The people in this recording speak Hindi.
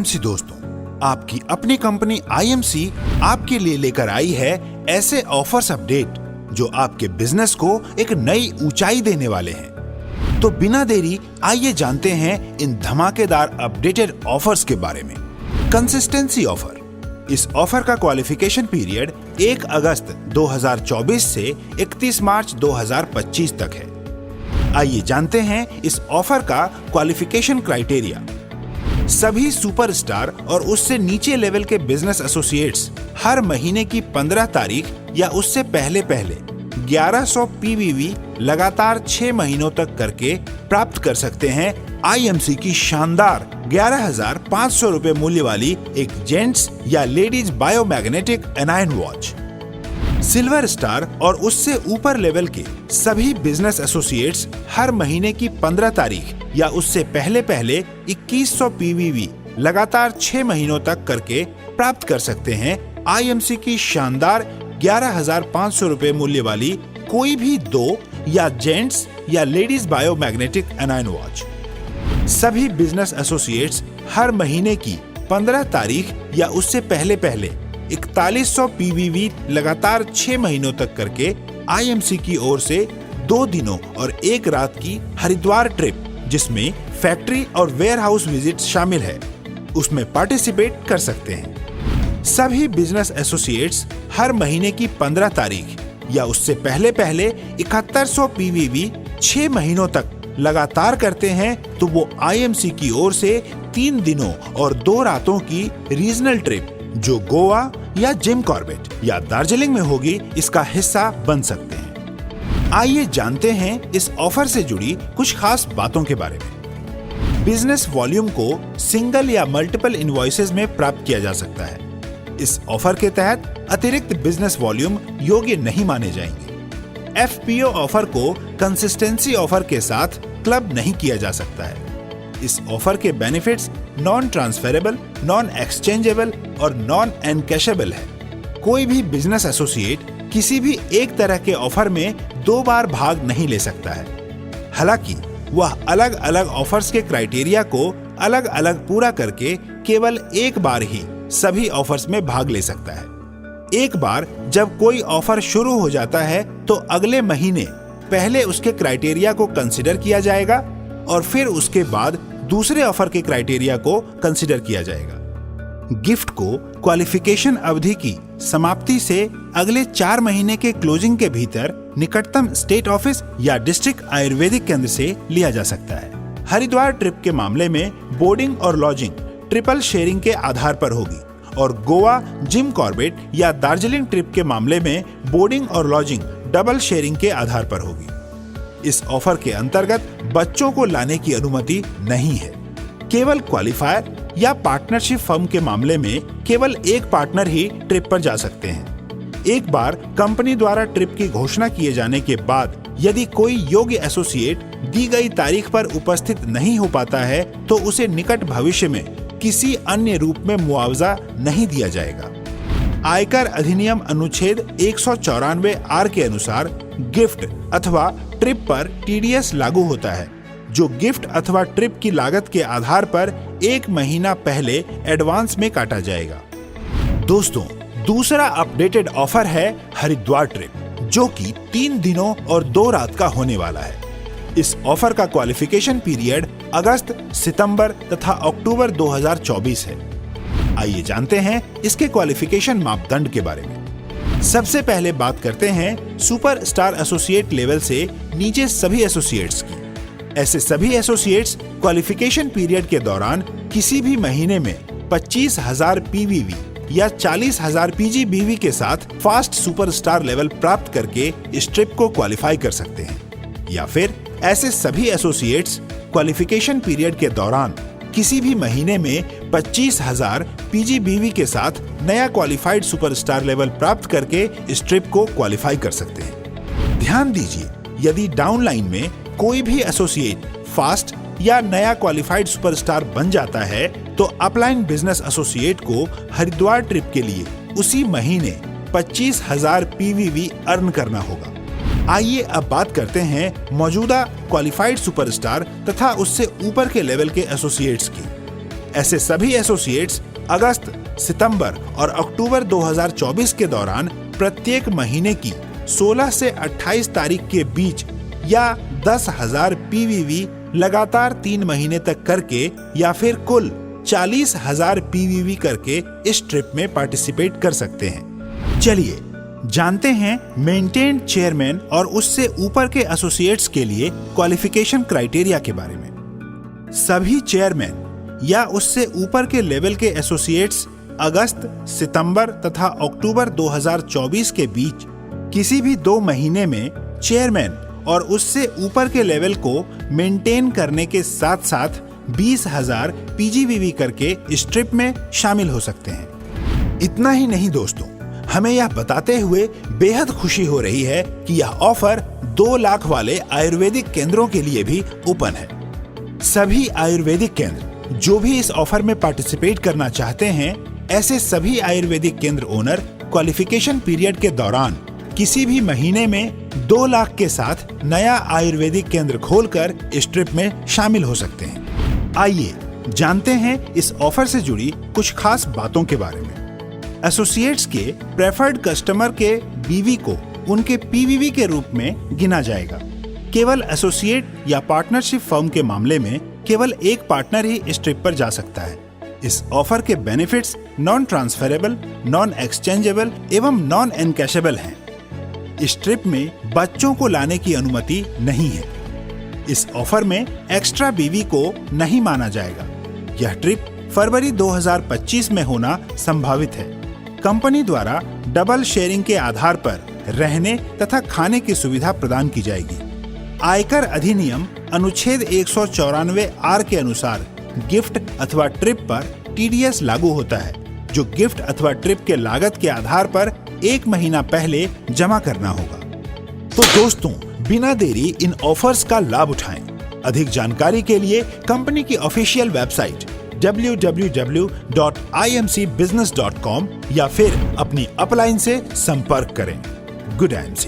आईएमसी दोस्तों, आपकी अपनी कंपनी आईएमसी आपके लिए लेकर आई है ऐसे ऑफर्स अपडेट जो आपके बिजनेस को एक नई ऊंचाई देने वाले हैं। तो बिना देरी आइए जानते हैं इन धमाकेदार अपडेटेड ऑफर्स के बारे में। Consistency offer. इस ऑफर का क्वालिफिकेशन पीरियड 1 अगस्त 2024 से 31 मार्च 2025 तक है। आइए जानते हैं इस ऑफर का क्वालिफिकेशन क्राइटेरिया। सभी सुपरस्टार और उससे नीचे लेवल के बिजनेस एसोसिएट्स हर महीने की 15 तारीख या उससे पहले 1100 पीवीवी लगातार 6 महीनों तक करके प्राप्त कर सकते हैं आईएमसी की शानदार 11,500 रुपए मूल्य वाली एक जेंट्स या ladies biomagnetic anion watch. Silver star और उससे ऊपर लेवल के सभी बिजनेस एसोसिएट्स हर महीने की 15 तारीख या उससे पहले 2100 पीवीवी लगातार 6 महीनों तक करके प्राप्त कर सकते हैं आईएमसी की शानदार 11,500 रुपए मूल्य वाली कोई भी 2 या जेंट्स या लेडीज बायोमैग्नेटिक एनायन वॉच। सभी बिजनेस एसोसिएट्स हर महीने की 15 तारीख या उससे पहले 4100 पीवीवी लगातार 6 महीनों तक करके आईएमसी की ओर से 2 दिनों और 1 रात की हरिद्वार ट्रिप, जिसमें फैक्ट्री और वेयरहाउस विजिट शामिल है, उसमें पार्टिसिपेट कर सकते हैं। सभी बिजनेस एसोसिएट्स हर महीने की 15 तारीख या उससे पहले 7100 पीवीवी 6 महीनों तक लगातार करते हैं तो वो आईएमसी की ओर से 3 दिनों और 2 रातों की रीजनल ट्रिप जो गोवा या जिम कॉर्बेट या दार्जिलिंग में होगी इसका हिस्सा बन सकते हैं। आइए जानते हैं इस ऑफर से जुड़ी कुछ खास बातों के बारे में। बिजनेस वॉल्यूम को सिंगल या मल्टीपल इनवॉइसेज में प्राप्त किया जा सकता है। इस ऑफर के तहत अतिरिक्त बिजनेस वॉल्यूम योग्य नहीं माने जाएंगे। एफपीओ ऑफर को कंसिस्टेंसी ऑफर के साथ क्लब नहीं किया जा सकता है। इस ऑफर के benefits non transferable, non exchangeable और नॉन एनकैशेबल है। कोई भी बिजनेस एसोसिएट किसी भी एक तरह के ऑफर में 2 बार भाग नहीं ले सकता है। हालांकि वह अलग अलग ऑफर्स के क्राइटेरिया को अलग अलग पूरा करके केवल एक बार ही सभी ऑफर्स में भाग ले सकता है। एक बार जब कोई ऑफर शुरू हो जाता है तो अगले महीने पहले उसके क्राइटेरिया को कंसिडर किया जाएगा और फिर उसके बाद दूसरे ऑफर के क्राइटेरिया को कंसिडर किया जाएगा। गिफ्ट को क्वालिफिकेशन अवधि की समाप्ति से अगले 4 महीने के क्लोजिंग के भीतर निकटतम स्टेट ऑफिस या डिस्ट्रिक्ट आयुर्वेदिक केंद्र से लिया जा सकता है। हरिद्वार ट्रिप के मामले में बोर्डिंग और लॉजिंग ट्रिपल शेयरिंग के आधार पर होगी और गोवा, जिम कॉर्बेट या दार्जिलिंग ट्रिप के मामले में बोर्डिंग और लॉजिंग डबल शेयरिंग के आधार पर होगी। इस ऑफर के अंतर्गत बच्चों को लाने की अनुमति नहीं है। केवल क्वालिफायर या पार्टनरशिप फर्म के मामले में केवल एक पार्टनर ही ट्रिप पर जा सकते हैं। एक बार कंपनी द्वारा ट्रिप की घोषणा किए जाने के बाद यदि कोई योग्य एसोसिएट दी गई तारीख पर उपस्थित नहीं हो पाता है तो उसे निकट भविष्य में किसी अन्य रूप में मुआवजा नहीं दिया जाएगा। आयकर अधिनियम अनुच्छेद 194 आर के अनुसार गिफ्ट अथवा ट्रिप पर टीडीएस लागू होता है, जो गिफ्ट अथवा ट्रिप की लागत के आधार पर 1 महीना पहले एडवांस में काटा जाएगा। दोस्तों, दूसरा अपडेटेड ऑफर है हरिद्वार ट्रिप, जो कि 3 दिनों और 2 रात का होने वाला है। इस ऑफर का क्वालिफिकेशन पीरियड अगस्त, सितंबर तथा अक्टूबर 2024 है। आइए जानते हैं इसके क्वालिफिकेशन मापदंड के बारे में। सबसे पहले बात करते हैं सुपर स्टार एसोसिएट लेवल से नीचे सभी एसोसिएट्स की। ऐसे सभी एसोसिएट्स क्वालिफिकेशन पीरियड के दौरान किसी भी महीने में 25,000 पीवीवी या 40,000 पीजीबीवी के साथ फास्ट सुपरस्टार लेवल प्राप्त करके इस ट्रिप को क्वालिफाई कर सकते हैं। या फिर ऐसे सभी एसोसिएट्स क्वालिफिकेशन पीरियड के दौरान किसी भी महीने में 25,000 पीजीबीवी के साथ नया क्वालिफाइड सुपरस्टार लेवल प्राप्त करके इस ट्रिप को क्वालिफाई कर सकते हैं। ध्यान दीजिए, यदि डाउनलाइन में कोई भी एसोसिएट फास्ट या नया क्वालिफाइड सुपरस्टार बन जाता है तो अपलाइन बिजनेस एसोसिएट को हरिद्वार ट्रिप के लिए उसी महीने 25,000 पीवीवी अर्न करना होगा। आइए अब बात करते हैं मौजूदा क्वालिफाइड सुपरस्टार तथा उससे ऊपर के लेवल के एसोसिएट्स की। ऐसे सभी एसोसिएट्स अगस्त, सितंबर और अक्टूबर 2024 के दौरान प्रत्येक महीने की 16 से 28 तारीख के बीच या 10,000 पीवीवी लगातार 3 महीने तक करके या फिर कुल 40,000 पीवीवी करके इस ट्रिप में पार्टिसिपेट कर सकते हैं। चलिए जानते हैं मेंटेन चेयरमैन और उससे ऊपर के एसोसिएट्स के लिए क्वालिफिकेशन क्राइटेरिया के बारे में। सभी चेयरमैन या उससे ऊपर के लेवल के एसोसिएट्स अगस्त, सितंबर तथा अक्टूबर 2024 के बीच किसी भी 2 महीने में चेयरमैन और उससे ऊपर के लेवल को मेंटेन करने के साथ साथ 20,000 पीजीवीवी करके इस ट्रिप में शामिल हो सकते हैं। इतना ही नहीं दोस्तों, हमें यह बताते हुए बेहद खुशी हो रही है कि यह ऑफर 2 लाख वाले आयुर्वेदिक केंद्रों के लिए भी ओपन है। सभी आयुर्वेदिक केंद्र जो भी इस ऑफर में पार्टिसिपेट करना चाहते हैं, ऐसे सभी आयुर्वेदिक केंद्र ओनर क्वालिफिकेशन पीरियड के दौरान किसी भी महीने में 2 लाख के साथ नया आयुर्वेदिक केंद्र खोलकर इस ट्रिप में शामिल हो सकते हैं। आइए जानते हैं इस ऑफर से जुड़ी कुछ खास बातों के बारे में। एसोसिएट्स के प्रेफर्ड कस्टमर के बीवी को उनके पीवीवी के रूप में गिना जाएगा। केवल एसोसिएट या पार्टनरशिप फर्म के मामले में केवल एक पार्टनर ही इस ट्रिप पर जा सकता है। इस ऑफर के benefits non transferable, non exchangeable एवं नॉन एनकैशेबल हैं। इस ट्रिप में बच्चों को लाने की अनुमति नहीं है। इस ऑफर में एक्स्ट्रा बीवी को नहीं माना जाएगा। यह ट्रिप फरवरी 2025 में होना संभावित है। कंपनी द्वारा डबल शेयरिंग के आधार पर रहने तथा खाने की सुविधा प्रदान की जाएगी। आयकर अधिनियम अनुच्छेद 194 आर के अनुसार गिफ्ट अथवा ट्रिप पर टीडीएस लागू होता है, जो गिफ्ट अथवा ट्रिप के लागत के आधार पर 1 महीना पहले जमा करना होगा। तो दोस्तों, बिना देरी इन ऑफर्स का लाभ उठाएं। अधिक जानकारी के लिए कंपनी की ऑफिशियल वेबसाइट www.imcbusiness.com या फिर अपनी अपलाइन से संपर्क करें। Good IMC।